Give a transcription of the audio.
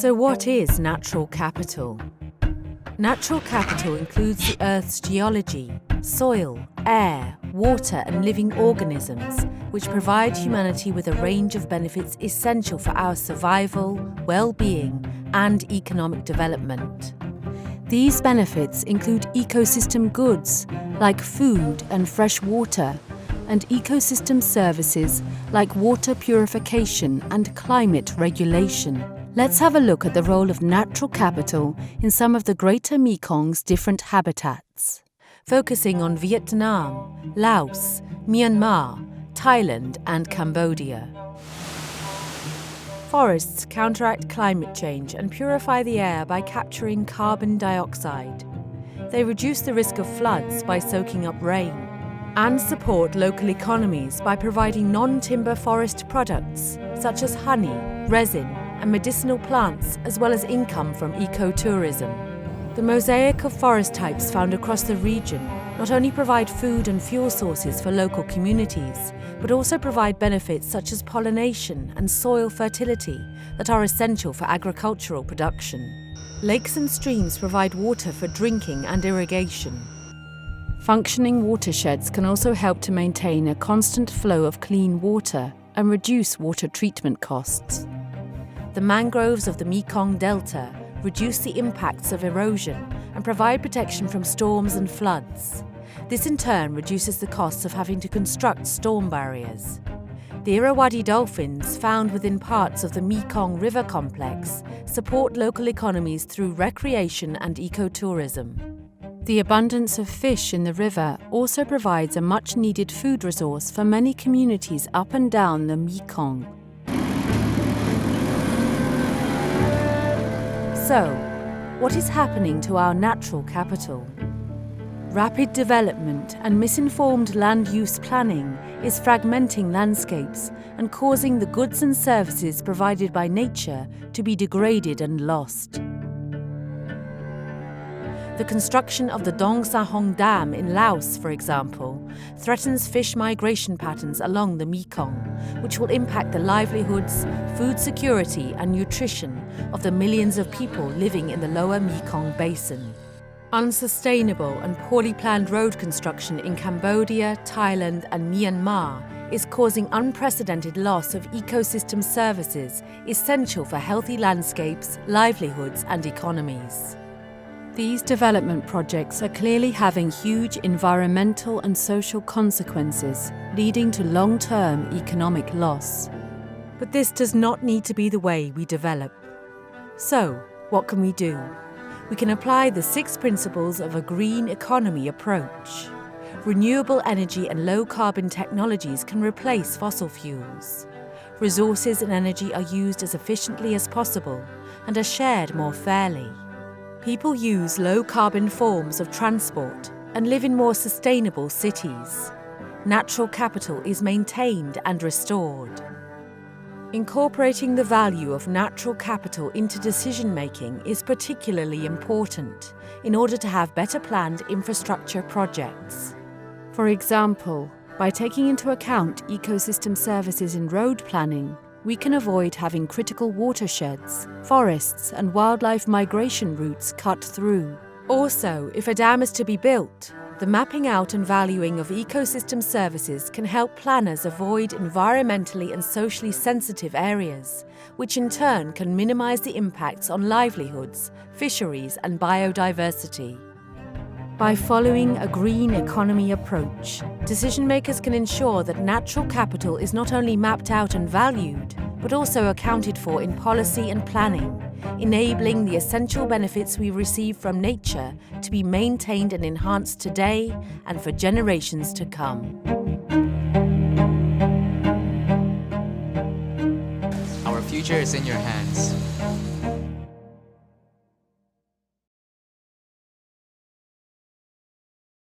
So what is natural capital? Natural capital includes the Earth's geology, soil, air, water and living organisms, which provide humanity with a range of benefits essential for our survival, well-being and economic development. These benefits include ecosystem goods like food and fresh water, and ecosystem services like water purification and climate regulation. Let's have a look at the role of natural capital in some of the Greater Mekong's different habitats, focusing on Vietnam, Laos, Myanmar, Thailand and Cambodia. Forests counteract climate change and purify the air by capturing carbon dioxide. They reduce the risk of floods by soaking up rain, and support local economies by providing non-timber forest products such as honey, resin and medicinal plants, as well as income from ecotourism. The mosaic of forest types found across the region not only provide food and fuel sources for local communities, but also provide benefits such as pollination and soil fertility that are essential for agricultural production. Lakes and streams provide water for drinking and irrigation. Functioning watersheds can also help to maintain a constant flow of clean water and reduce water treatment costs. The mangroves of the Mekong Delta reduce the impacts of erosion and provide protection from storms and floods. This in turn reduces the costs of having to construct storm barriers. The Irrawaddy dolphins found within parts of the Mekong River complex support local economies through recreation and ecotourism. The abundance of fish in the river also provides a much-needed food resource for many communities up and down the Mekong. So, what is happening to our natural capital? Rapid development and misinformed land use planning is fragmenting landscapes and causing the goods and services provided by nature to be degraded and lost. The construction of the Dong Sahong Dam in Laos, for example, threatens fish migration patterns along the Mekong, which will impact the livelihoods, food security and nutrition of the millions of people living in the lower Mekong basin. Unsustainable and poorly planned road construction in Cambodia, Thailand and Myanmar is causing unprecedented loss of ecosystem services essential for healthy landscapes, livelihoods and economies. These development projects are clearly having huge environmental and social consequences, leading to long-term economic loss. But this does not need to be the way we develop. So, what can we do? We can apply the 6 principles of a green economy approach. Renewable energy and low-carbon technologies can replace fossil fuels. Resources and energy are used as efficiently as possible and are shared more fairly. People use low-carbon forms of transport and live in more sustainable cities. Natural capital is maintained and restored. Incorporating the value of natural capital into decision-making is particularly important in order to have better planned infrastructure projects. For example, by taking into account ecosystem services in road planning, we can avoid having critical watersheds, forests and wildlife migration routes cut through. Also, if a dam is to be built, the mapping out and valuing of ecosystem services can help planners avoid environmentally and socially sensitive areas, which in turn can minimize the impacts on livelihoods, fisheries and biodiversity. By following a green economy approach, decision-makers can ensure that natural capital is not only mapped out and valued, but also accounted for in policy and planning, enabling the essential benefits we receive from nature to be maintained and enhanced today and for generations to come. Our future is in your hands.